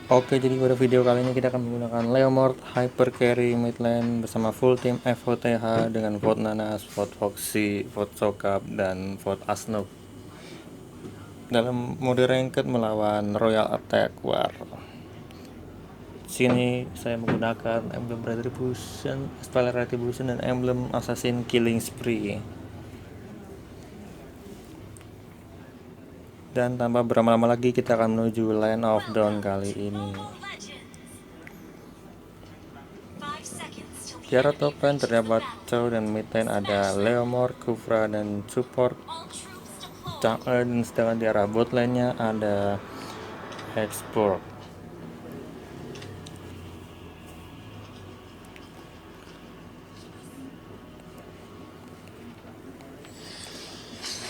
Oke, jadi pada video kali ini kita akan menggunakan Leomord Hyper Carry mid lane bersama full team FOTH dengan vote Nanas, vote Foxy, vote Sokap, dan vote Asnok dalam mode ranked melawan Royal Attack War. Sini saya menggunakan emblem Retribution, Spell Retribution, dan emblem Assassin Killing Spree. Dan tanpa berlama-lama lagi kita akan menuju Land of Dawn kali ini. Di arah top lane terdapat Chow dan mid lane ada Leomord, Kufra, dan support Chang'e, dan sedangkan di arah bot lane-nya ada Export.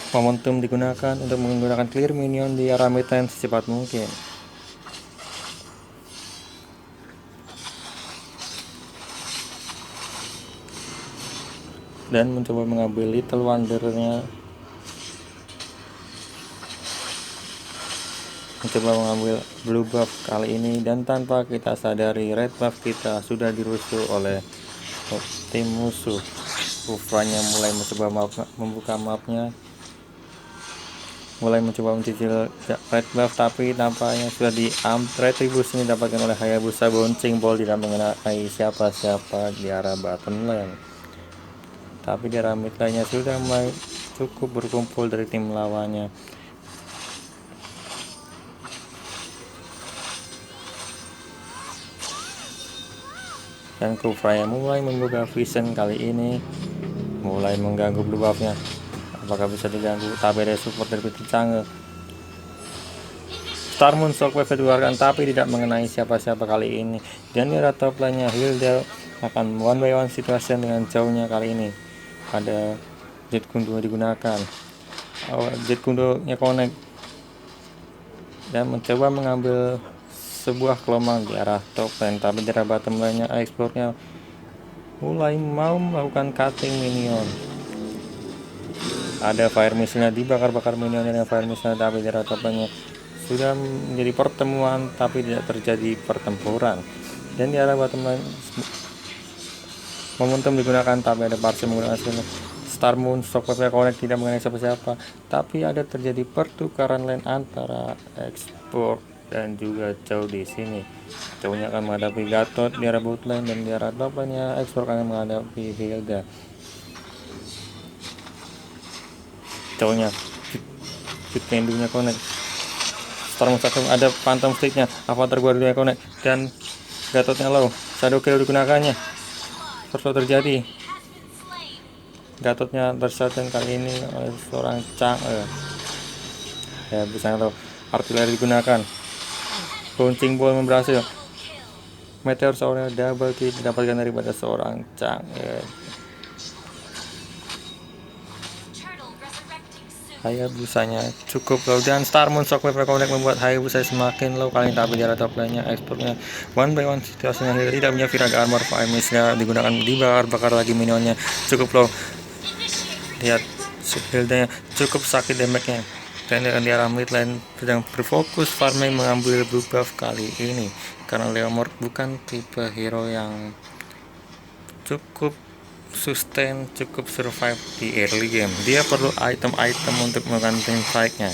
Momentum digunakan untuk menggunakan clear minion di arah mid lane secepat mungkin. Dan mencoba mengambil Little Wonder-nya, mencoba mengambil blue buff kali ini, dan tanpa kita sadari red buff kita sudah dirusuh oleh tim musuh. Kufranya mulai mencoba membuka mapnya, mulai mencoba mencicil red buff, tapi nampaknya sudah retribusi didapatkan oleh Hayabusa Bouncing Ball, tidak mengenai siapa-siapa di arah bottom lane. Tapi di arah mid lane-nya sudah mulai cukup berkumpul dari tim lawannya. Dan Kufranya mulai membuka vision kali ini, mulai mengganggu blue buff-nya. Apakah bisa diganggu? Tapi ada support dari Chang'e. Starmoon Shockwave dikeluarkan tapi tidak mengenai siapa-siapa kali ini. Dan di arah top lane-nya Hilda akan one by one situation dengan Chow-nya kali ini. Ada Jet Kundo digunakan. Jet Kundo-nya connect dan mencoba mengambil sebuah kelomang di arah top lane, tapi di arah bottom lane-nya Explore-nya mulai mau melakukan cutting minion. Ada fire missile-nya, dibakar-bakar minionnya dengan fire missile, tapi di arah top lane-nya sudah menjadi pertemuan tapi tidak terjadi pertempuran. Dan di arah bottom lane momentum digunakan, tapi ada Parse menggunakan Starmoon Shockwave connect, tidak mengenai siapa-siapa, tapi ada terjadi pertukaran lane antara Export dan juga Chow di sini. Chow-nya akan menghadapi Gatot di arah bot lane, dan di arah top lane-nya Export akan menghadapi Hilda. Chow-nya Kitkendu-nya connect, Storm Shockwave, ada Phantom Stick-nya, Avatar Guardian connect, dan Gatotnya low. Shadow Kill digunakannya. Terus terjadi, Gatotnya tersaten kali ini oleh seorang Chang'e. Ya, bisa tahu artileri digunakan. Bouncing Ball berhasil. Meteor Shower double kill didapatkan daripada seorang Chang'e. Hayabusanya cukup low, dan Starmoon Shockwave Connect membuat Hayabusa semakin low kali ini, tapi di arah top lane-nya Exportnya one by one situasinya tidak punya Viraga Armor, Fire Mist-nya digunakan, dibakar-bakar lagi minionnya cukup low. Lihat Hilda cukup sakit damage-nya. Dan di arah mid lane sedang berfokus farming mengambil blue buff kali ini, karena Leomord bukan tipe hero yang cukup sustain, cukup survive di early game. Dia perlu item-item untuk melakukan team fight-nya.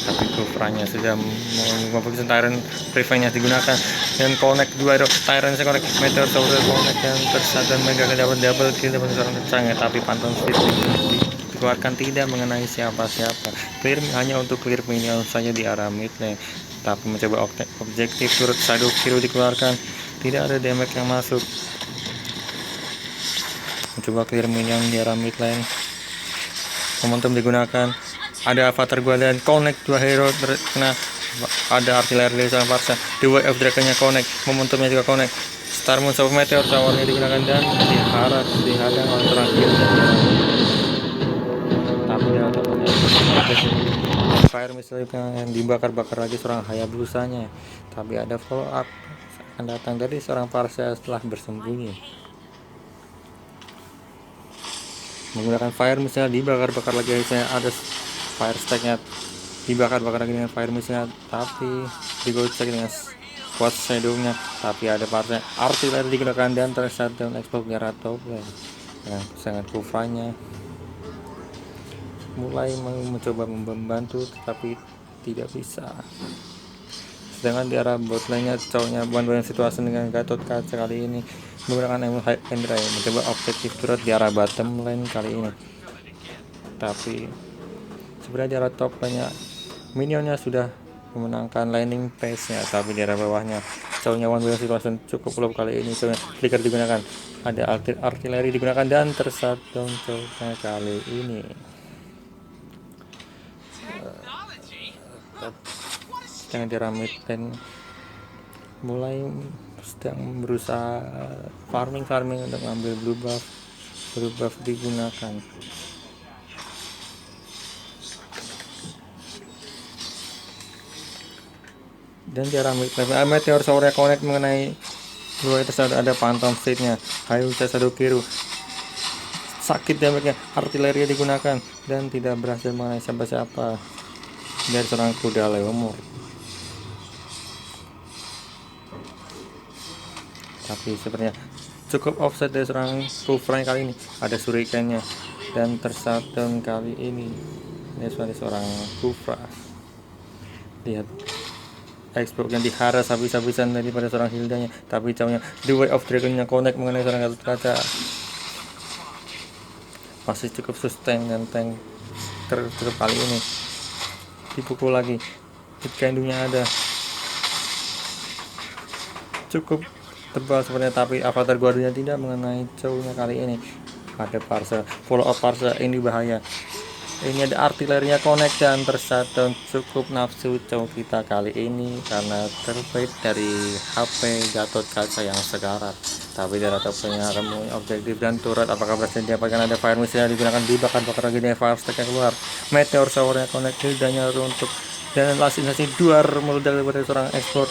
Tapi Kufranya sudah memfokuskan Tyrant, Prevent-nya digunakan, dan connect dua Tyrant, saya connect Meteor Shower connect, dan tersadar Mega dapat double kill dapat seorang Chang'e, tapi Phantom Stick dikeluarkan tidak mengenai siapa-siapa. Clear hanya untuk clear minion saja di arah mid lane, tapi mencoba objektif turut Shadow Kill dikeluarkan, tidak ada damage yang masuk. Mencoba clear minion di arah mid lane, momentum digunakan, ada Avatar Guardian connect, dua hero terkena, ada artileri dari sang Parsa, the Way of Dragon-nya connect, momentumnya juga connect, Starmoon Shower Meteor Shower-nya digunakan, dan dihadang oleh terakhir, tapi dia Fire Missile yang dibakar-bakar lagi seorang Hayabusanya, tapi ada follow up akan datang dari seorang Parsa setelah bersembunyi menggunakan Fire Missile, dibakar-bakar lagi, ada Fire Stack-nya dibakar-bakar lagi dengan fire missile, tapi digocek dengan squad shadow-nya, tapi ada partai artileri digunakan dan tershutdown explode merah top lane. Dengan sangat kufranya mulai mencoba membantu tetapi tidak bisa. Sedangkan di arah bot lane-nya cowoknya bantuan situasi dengan Gatot Kaca kali ini menggunakan Emerald High and Dry mencoba objektif turret di arah bottom lane kali ini. Tapi sebenarnya di arah top lane-nya minionnya sudah memenangkan landing phase-nya, tapi di arah bawahnya cowoknya one way situation cukup low kali ini. Cowoknya flicker digunakan, ada artileri digunakan dan tershutdown cowoknya kali ini. Yang di arah mid lane mulai sedang berusaha farming untuk mengambil blue buff digunakan. Dan di arah mid lane Meteor Shower connect mengenai dua itu ada Phantom State-nya, Hayusa Sadokiru sakit damage-nya, artileri digunakan dan tidak berhasil mengenai siapa-siapa dari seorang kuda Leomord. Tapi sebenarnya cukup offset dari seorang Kufra kali ini, ada Shuriken-nya dan tershutdown kali ini. Ini seorang Kufra. Lihat explode yang diharas habis-habisan daripada seorang Hilda-nya, tapi cowoknya The Way of Dragon-nya connect mengenai seorang Gatot Kaca. Masih cukup sustain dan tank tertutup kali ini. Dipukul lagi, Hitkendu-nya ada cukup tebal sebenarnya, tapi Avatar Guardian tidak mengenai cowoknya kali ini. Ada parcel, follow up parcel, ini bahaya. Ini ada artilerinya connect dan tershutdown. Cukup nafsu cowok kita kali ini karena terbait dari HP Gatot Kaca yang sekarat. Tapi dari topnya akan mempunyai objektif dan turret. Apakah berhasil didapatkan? Ada fire missile digunakan, dibakar-bakar lagi dengan fire stack yang keluar. Meteor shower-nya connect, hildanya runtuh dan lasin-lasin duar meledak daripada seorang export.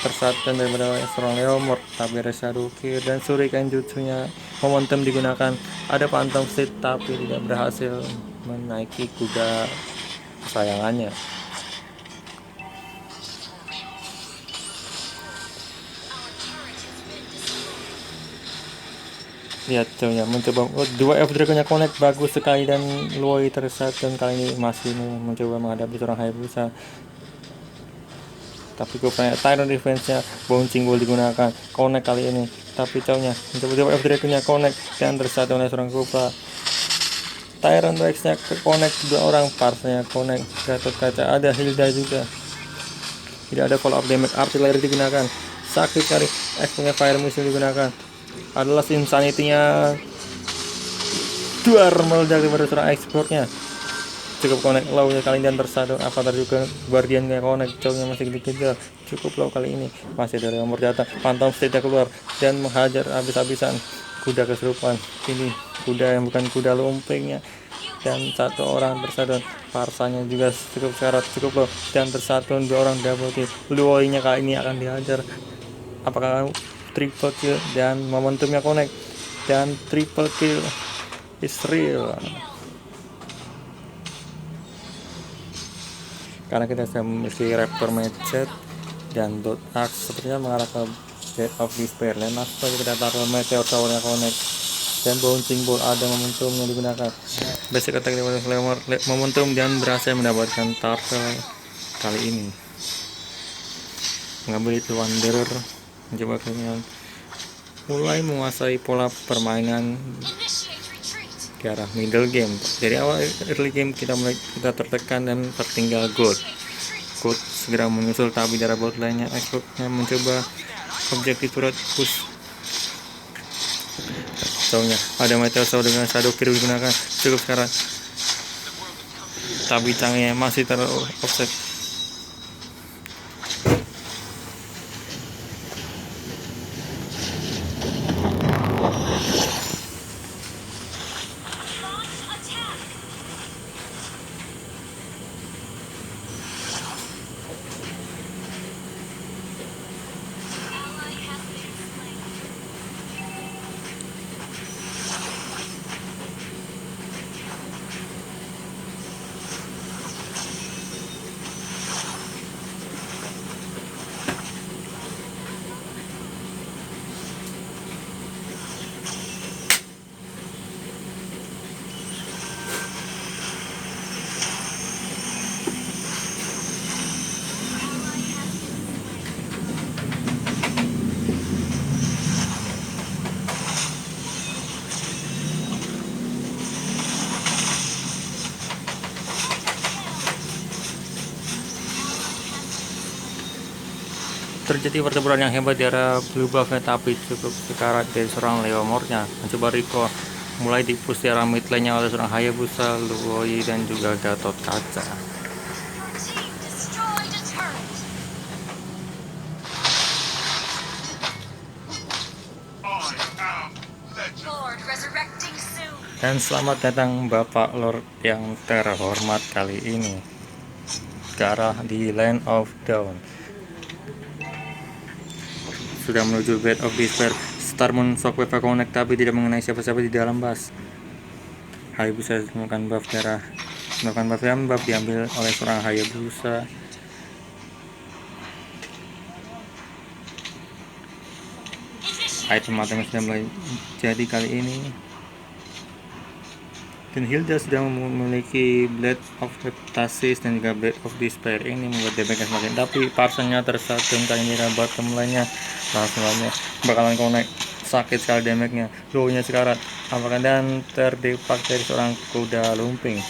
Tershutdown daripada seorang Leomord, tapi ada Shadowkir dan Shuriken jutsunya momentum digunakan. Ada Phantom State tapi tidak berhasil menaiki kuda kesayangannya. Lihat cowoknya mencoba dua F Dragon-nya connect bagus sekali dan Luoi tershutdown kali ini masih mencoba menghadapi seorang Hayabusa. Tapi kupanya Tyrant defense-nya bouncing ball digunakan, connect kali ini, tapi cowoknya mencoba F Dragon-nya connect dan tershutdown oleh seorang Kupra. Tyrant Rex-nya connect, dua orang parts-nya connect. Gatot Kaca ada Hilda juga, tidak ada follow up damage, artileri digunakan, sakit kali, X-nya fire missile digunakan, adalah insanity-nya duar meledak daripada seorang exportnya. Cukup connect low-nya kali dan tersadung. Avatar juga Guardian-nya connect, cowoknya masih dikejar, cukup low kali ini. Masih dari nomor jatah, Phantom State keluar dan menghajar habis-habisan kuda kesurupan. Ini kuda yang bukan kuda lumpingnya, dan satu orang tersadung. Parsanya juga cukup syarat, cukup low dan tersadung, dua orang double kill. Luoi-nya kali ini akan dihajar. Apakah triple kill dan momentumnya connect dan triple kill is real. Karena kita sudah memiliki Raptor Mindset dan Dot Axe sepertinya mengarah ke Dead of Despair. Dan langsung kita taruh Meteor Tower-nya connect dan bouncing ball, ada momentumnya digunakan. Basic attack dari momentum dan berhasil mendapatkan turtle kali ini. Mengambil itu Wanderer, mencoba kalian mulai menguasai pola permainan ke arah middle game. Dari awal early game kita tertekan dan tertinggal gold segera menyusul, tapi dari bot lainnya Xbox-nya mencoba objektif turret push. Soalnya ada Meteor Shower dengan Shadowkir digunakan, cukup sekarang, tapi canggihnya masih offset. Terjadi pertempuran yang hebat di area blue buff-nya, tapi cukup sekarat dari seorang Leomord-nya. Mencoba Rico mulai dipush di arah mid lane-nya oleh seorang Hayabusa, Luoi, dan juga Gatot Kaca. Dan selamat datang Bapak Lord yang terhormat kali ini ke arah di Land of Dawn. Sudah menuju Bed of Despair. Starmoon Shockwave Connect tapi tidak mengenai siapa-siapa di dalam bus. Hayabusa melakukan buff darah. Melakukan buff yang buff diambil oleh seorang Hayabusa. Item sudah mulai jadi kali ini. Dan Hilda sudah memiliki Blade of Heptasis dan juga Blade of Despair. Ini membuat damage semakin, tapi parsanya tersatu kali ini bottom line-nya langsung bakalan connect. Sakit sekali damage-nya. Low-nya sekarat. Apakah dan terdepak dari seorang kuda lumping.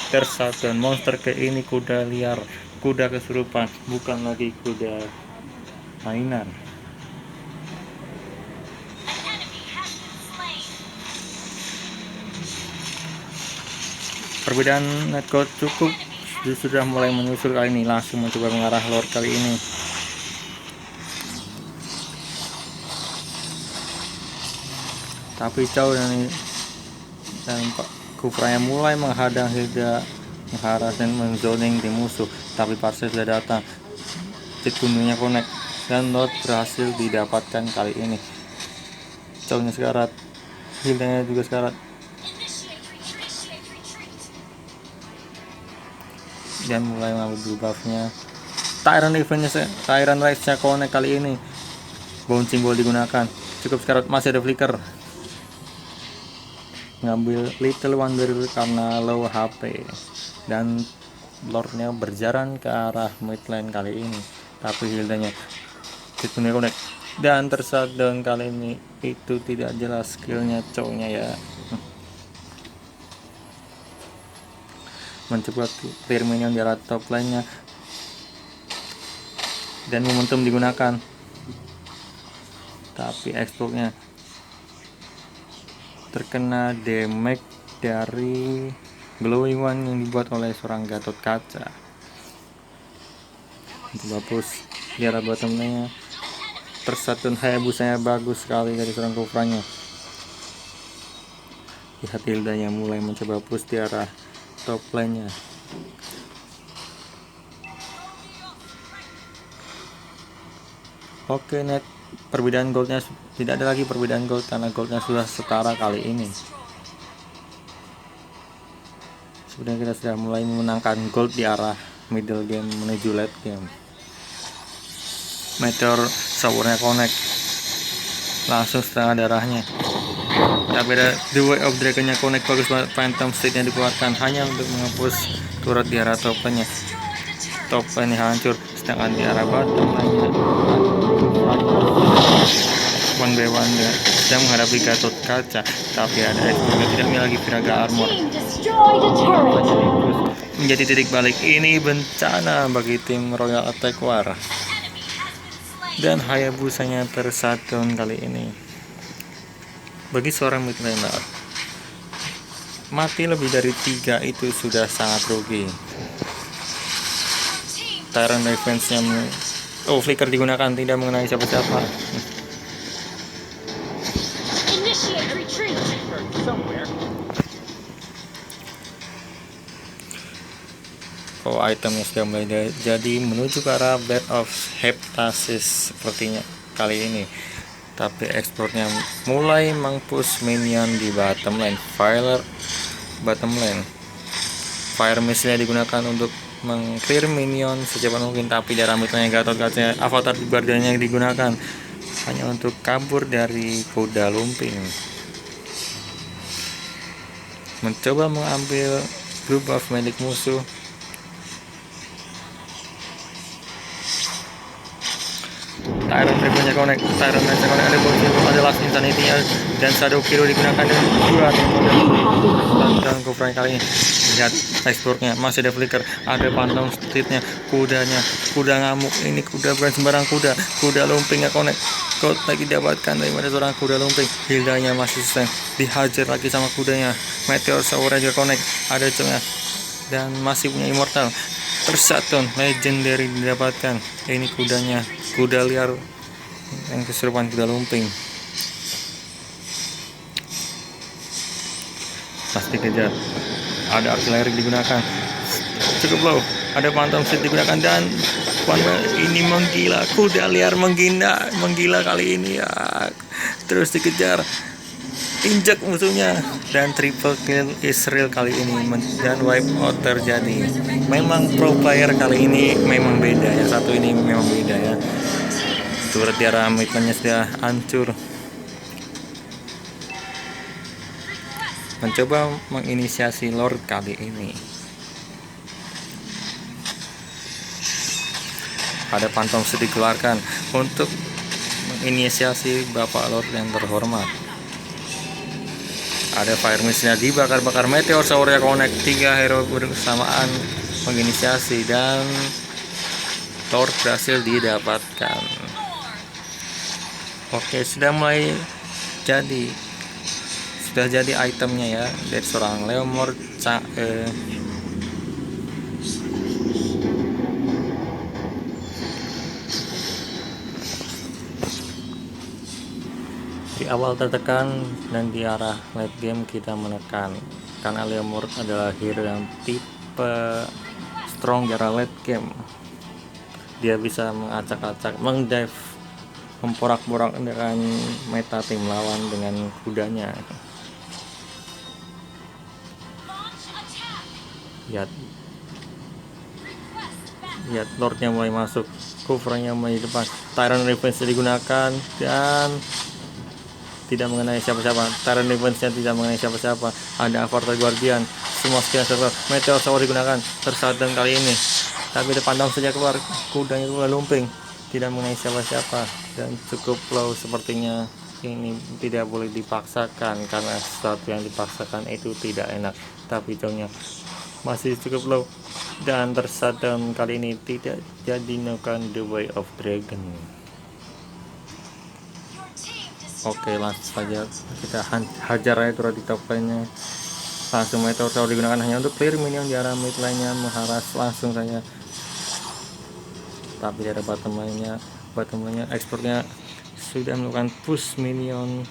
Tersatu monster ke ini kuda liar, kuda kesurupan, bukan lagi kuda mainan. Perbedaan netcode cukup sudah mulai menyusul kali ini, langsung mencoba mengarah Lord kali ini. Tapi jauh dan Kufranya mulai menghadang Hilda, mengharas dan menzoning di musuh, tapi Parcel sudah datang. Jet gunungnya connect dan Lord berhasil didapatkan kali ini. Jauhnya sekarat, Hildanya juga sekarat. Dan mulai mengambil blue buff-nya. Tyrant Rise-nya connect kali ini. Bouncing ball digunakan. Cukup sekarat, masih ada flicker. Ngambil Little Wonder karena low HP. Dan Lordnya berjalan ke arah mid lane kali ini. Tapi Hildanya connect. Dan tersadon kali ini. Itu tidak jelas skillnya cowoknya ya. Mencoba clear minion di arah top lane-nya. Dan momentum digunakan. Tapi explode-nya terkena damage dari glowing one yang dibuat oleh seorang Gatot Kaca. Coba push di arah bottom lane-nya. Tersatun Hayabusanya bagus sekali dari seorang Kufranya. Lihat Hilda yang mulai mencoba push di arah top lane-nya. Oke, net perbedaan goldnya tidak ada lagi perbedaan gold karena goldnya sudah setara kali ini. Sebenarnya kita sudah mulai memenangkan gold di arah middle game menuju late game. Meteor shower-nya connect langsung setengah darahnya. Tapi ada The Way of Dragon-nya connect bagus banget. Phantom State-nya dikeluarkan hanya untuk menghapus turret di arah top lane-nya. Top lane hancur, sedangkan di arah bottom lane-nya one by one sedang menghadapi Gatot Kaca, tapi ada juga tidak memiliki Viraga Armor. Menjadi titik balik, ini bencana bagi tim Royal Attack War. Dan Hayabusanya tersadon kali ini. Bagi seorang mid laner, mati lebih dari 3 itu sudah sangat rugi. Tyrant defense-nya flicker digunakan, tidak mengenai siapa-siapa. Itemnya sudah mulai jadi menuju ke arah Blade of Heptasis sepertinya kali ini. Tapi explore-nya mulai mengpush minion di bottom lane. Bottom lane. Fire missile digunakan untuk meng-clear minion secepat mungkin, tapi darah mitanya Gatot Kaca avatar guardian-nya digunakan hanya untuk kabur dari kuda lumping. Mencoba mengambil blue buff milik musuh. Tyrant Dragon-nya connect, ada bocil, ada last insanity-nya, dan Shadow Kiro digunakan dan juga dan Kufranya kali ini lihat explore-nya, masih ada flicker, ada phantom steed-nya, kuda ngamuk. Ini kuda bukan sembarang kuda lumping ya connect. Gold lagi didapatkan dari mana seorang kuda lumping. Hildanya masih sustain, dihajar lagi sama kudanya. Meteor Shower juga connect, ada cengnya dan masih punya immortal. Tersaton legendary didapatkan. Ini kudanya, kuda liar yang keserupan kuda lumping. Pasti kejar, ada artileri digunakan, cukup low, ada phantom steed digunakan dan ini menggila, kuda liar menggila kali ini ya. Terus dikejar, injak musuhnya dan triple kill Israel kali ini dan wipe out terjadi. Memang pro player kali ini memang beda, yang satu ini memang beda ya. Turret tiara mitmennya sudah hancur. Mencoba menginisiasi Lord kali ini. Ada phantom steed dikeluarkan untuk menginisiasi Bapak Lord yang terhormat. Ada fire mist-nya dibakar-bakar, meteor shower connect, 3 hero bersamaan menginisiasi dan Lord berhasil didapatkan. Oke, sudah jadi itemnya ya dari seorang Leomord di awal tertekan dan di arah late game kita menekan karena Leomord adalah hero yang tipe strong di arah late game. Dia bisa mengacak-acak, mengdive, memporak-porak dengan meta tim lawan dengan kudanya. Lihat Lordnya mulai masuk, covernya mulai depan, Tyrant Revenge digunakan dan tidak mengenai siapa-siapa. Tyrant Revenge-nya tidak mengenai siapa-siapa. Ada Avatar Guardian, semua skill server, Meteor Shower digunakan, tersadang kali ini. Tapi depan down saja keluar, kudanya keluar lumping, tidak mengenai siapa-siapa dan cukup low sepertinya. Ini tidak boleh dipaksakan karena sesuatu yang dipaksakan itu tidak enak. Tapi jauhnya masih cukup low dan tersadam kali ini tidak jadi nokan The Way of Dragon. Oke, langsung saja kita hajar aja turret di top lane-nya. Langsung Meteor Shower digunakan hanya untuk clear minion di arah mid lane-nya, mengharas langsung saja. Tapi ada bottom lane-nya exportnya sudah melakukan push minion.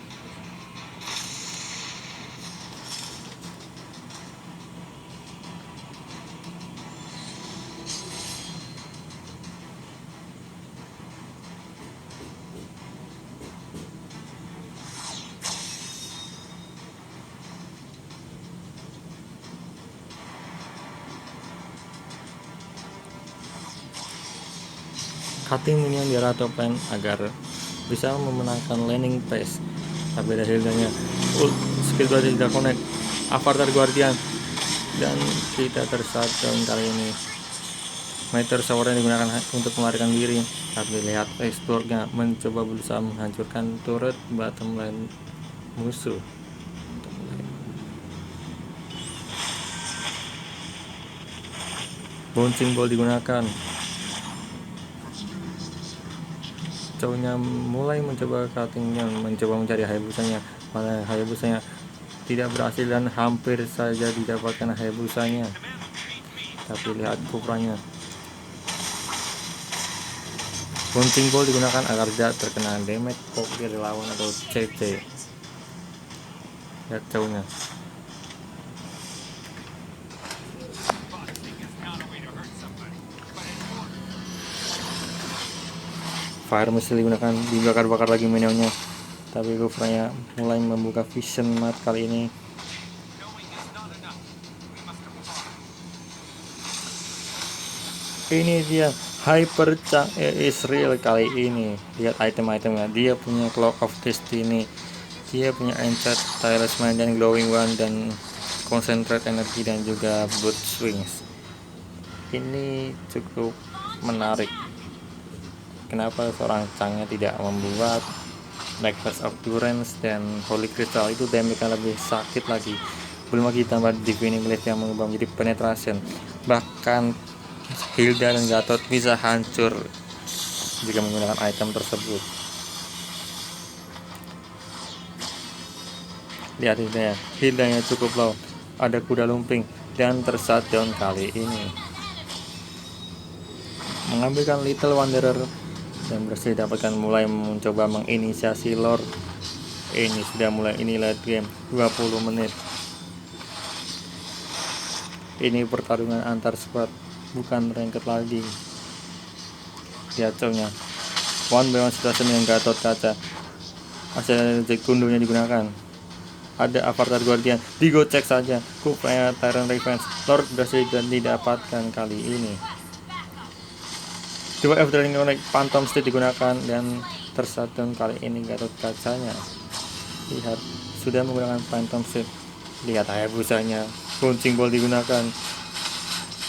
Cutting minion di arah top lane agar bisa memenangkan laning phase. Tapi ada hildanya, skill berarti tidak connect, Avatar Guardian dan kita tersadam kali ini. Meteor Shower yang digunakan untuk melarikan diri, tapi lihat explore-nya mencoba berusaha menghancurkan turret bottom lane musuh. Bouncing ball digunakan, cowoknya mulai mencoba cuttingnya, mencoba mencari Hayabusanya, malah Hayabusanya tidak berhasil dan hampir saja didapatkan Hayabusanya. Tapi lihat kupranya, bouncing ball digunakan agar tidak terkena damage pop dari lawan atau CC. Lihat cowoknya, fire missile digunakan, dibakar-bakar lagi minionnya. Tapi kupranya mulai membuka vision mat kali ini. Ini dia Hyper Israel kali ini. Lihat item-itemnya, dia punya Clock of Destiny, dia punya Enchant Talisman dan Glowing One dan Concentrate Energy dan juga Boot Swings. Ini cukup menarik. Kenapa seorang Chang'nya tidak membuat Black Burst of Durance dan Holy Crystal, itu damage-nya lebih sakit lagi. Belum lagi tambah Divine Blade yang mengubah menjadi penetration. Bahkan Hilda dan Gatot bisa hancur jika menggunakan item tersebut. Lihat Hildanya cukup low, ada kuda lumping dan tershutdown kali ini. Mengambilkan Little Wanderer dan berhasil dapatkan mulai mencoba menginisiasi lore. Ini sudah mulai late game 20 menit. Ini pertarungan antar squad, bukan ranked lagi. Lihat cownya, one by one situation yang Gatot kaca. Hasil kundunya digunakan. Ada Avatar Guardian, digocek saja. Kupaya Tyrant Revenge, Lord berhasil dan didapatkan kali ini. 2F Dragon Connect, Phantom State digunakan dan tershutdown kali ini Gatot kacanya. Lihat, sudah menggunakan Phantom State. Lihat Hayabusanya, Bouncing Ball digunakan.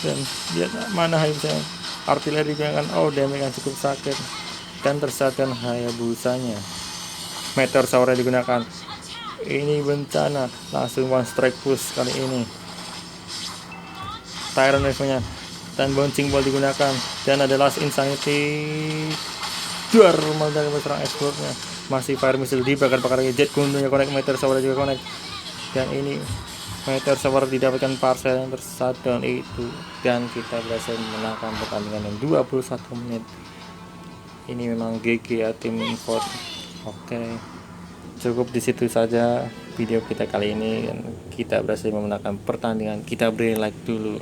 Dan lihat mana Hayabusanya, artileri digunakan. Oh, damage yang cukup sakit dan tershutdown Hayabusanya. Meteor Shower digunakan. Ini bencana, langsung one strike push kali ini. Tyrant Revenge dan Bouncing Ball digunakan, dan ada Last Insanity. Duar meledak serang explode-nya. Masih Fire Missile dibakar-bakar lagi. Jet kundunya connect, Meteor Shower juga connect. Dan ini Meteor Shower didapatkan parcel yang tershutdown itu, dan kita berhasil menangkan pertandingan yang 21 menit. Ini memang GG ya tim Info. Oke. Cukup di situ saja video kita kali ini, dan kita berhasil memenangkan pertandingan. Kita beri like dulu.